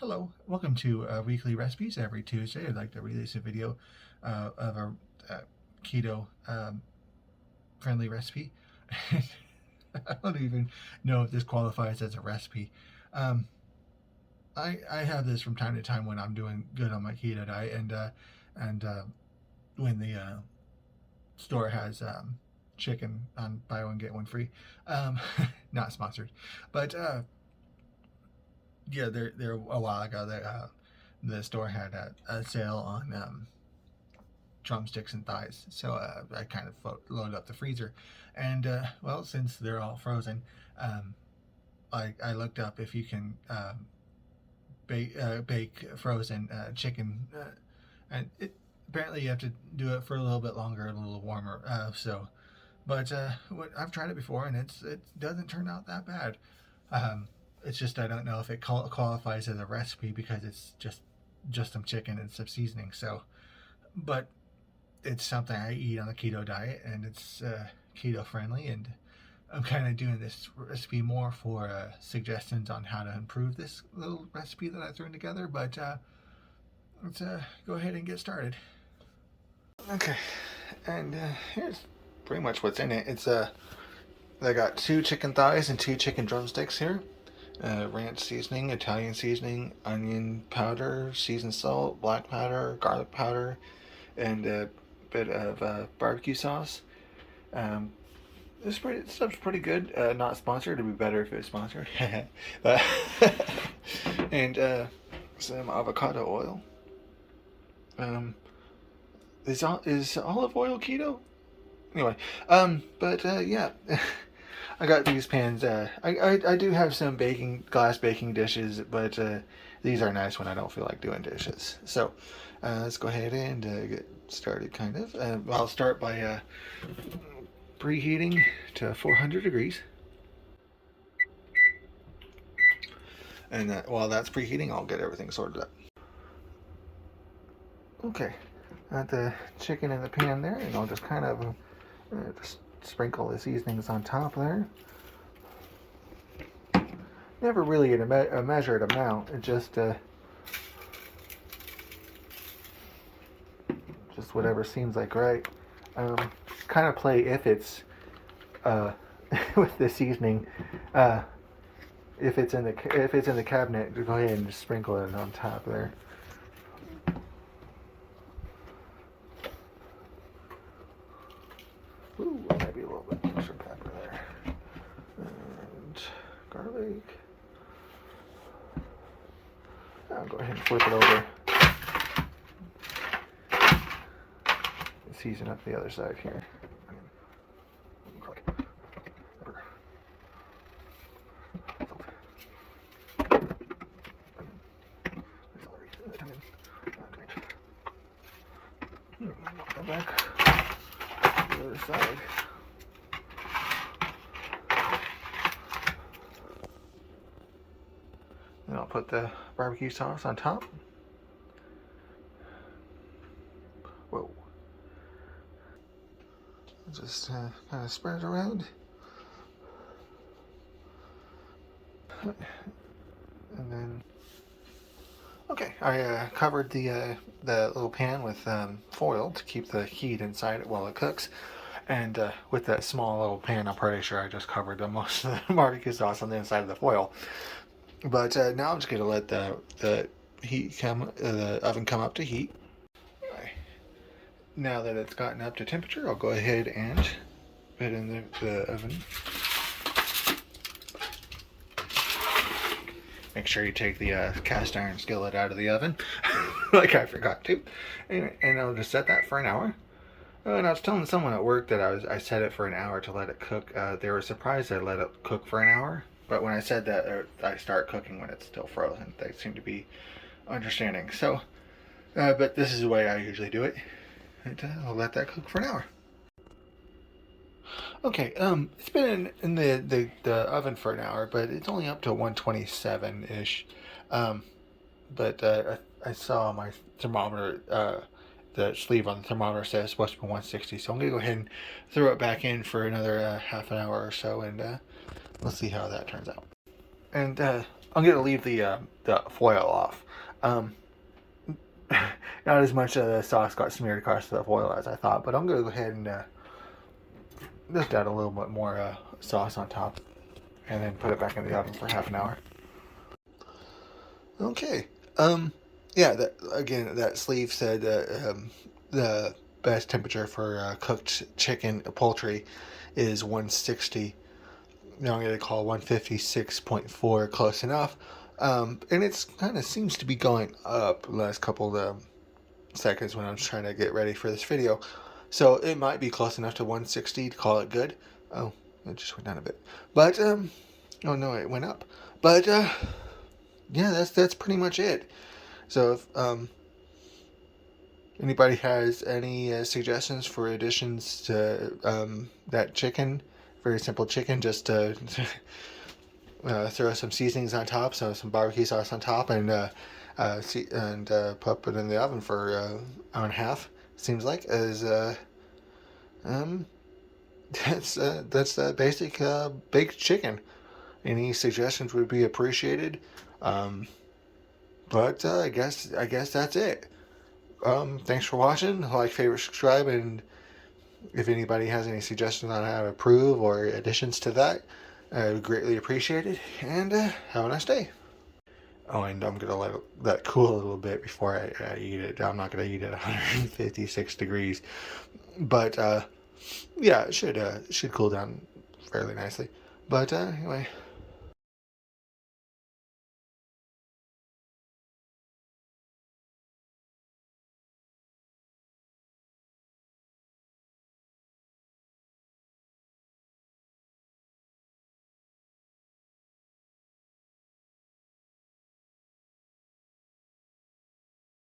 Hello, welcome to Weekly Recipes. Every Tuesday I'd like to release a video of a keto friendly recipe. I don't even know if this qualifies as a recipe. Um, I have this from time to time when I'm doing good on my keto diet, and when the store has chicken on buy one get one free. Not sponsored, but yeah, there a while ago the store had a sale on drumsticks and thighs, so I kind of loaded up the freezer, and well, since they're all frozen, I looked up if you can bake frozen chicken, and apparently you have to do it for a little bit longer, a little warmer. But I've tried it before, and it doesn't turn out that bad. It's just I don't know if it qualifies as a recipe because it's just some chicken and some seasoning. So, but it's something I eat on the keto diet, and it's keto friendly. And I'm kind of doing this recipe more for suggestions on how to improve this little recipe that I threw together. But let's go ahead and get started. Okay, and here's pretty much what's in it. It's I got 2 chicken thighs and 2 chicken drumsticks here. Ranch seasoning, Italian seasoning, onion powder, seasoned salt, black powder, garlic powder, and a bit of barbecue sauce. This stuff's pretty good. Not sponsored. It'd be better if it was sponsored. But and some avocado oil. Is olive oil keto? Anyway, but yeah. I got these pans. I do have some glass baking dishes, but these are nice when I don't feel like doing dishes. So let's go ahead and get started, kind of. I'll start by preheating to 400 degrees. And while that's preheating, I'll get everything sorted up. Okay, got the chicken in the pan there, and I'll just kind of just sprinkle the seasonings on top there. Never really a measured amount. It just whatever seems like right. Kind of play if it's with the seasoning. If it's in the cabinet, go ahead and just sprinkle it on top there. Ooh, maybe a little bit extra pepper there. And garlic. I'll go ahead and flip it over. Season up the other side here. Back to the other side. Then I'll put the barbecue sauce on top. Whoa. Just kind of spread it around. And then, okay, I covered the little pan with foil to keep the heat inside it while it cooks. And with that small little pan, I'm pretty sure I just covered most of the barbecue sauce on the inside of the foil. But now I'm just going to let the oven come up to heat. Right. Now that it's gotten up to temperature, I'll go ahead and put it in the oven. Make sure you take the cast iron skillet out of the oven, like I forgot to. Anyway, and I'll just set that for an hour. And I was telling someone at work that I set it for an hour to let it cook. They were surprised I let it cook for an hour. But when I said that I start cooking when it's still frozen, they seem to be understanding. So, but this is the way I usually do it. And I'll let that cook for an hour. Okay, it's been in the oven for an hour, but it's only up to 127-ish. But I saw my thermometer, the sleeve on the thermometer says it's supposed to be 160, so I'm going to go ahead and throw it back in for another half an hour or so, and we'll see how that turns out. And I'm gonna leave the foil off. Um, Not as much of the sauce got smeared across the foil as I thought, but I'm gonna go ahead and just add a little bit more sauce on top, and then put it back in the oven for half an hour. Okay. Yeah. That sleeve said the best temperature for cooked chicken poultry is 160. Now I'm going to call 156.4 close enough. And it's kind of seems to be going up the last couple of seconds when I'm trying to get ready for this video. So it might be close enough to 160 to call it good. Oh, it just went down a bit. But, oh no, it went up. But, yeah, that's pretty much it. So if anybody has any suggestions for additions to that chicken, very simple chicken, just throw some seasonings on top, so some barbecue sauce on top, and put it in the oven for an hour and a half. Seems like as that's basic baked chicken. Any suggestions would be appreciated. But I guess that's it. Thanks for watching. Like, favorite, subscribe, and if anybody has any suggestions on how to improve or additions to that, I would greatly appreciate it. And have a nice day. Oh, and I'm gonna let that cool a little bit before I eat it. I'm not gonna eat it at 156 degrees, but yeah, it should cool down fairly nicely. But anyway.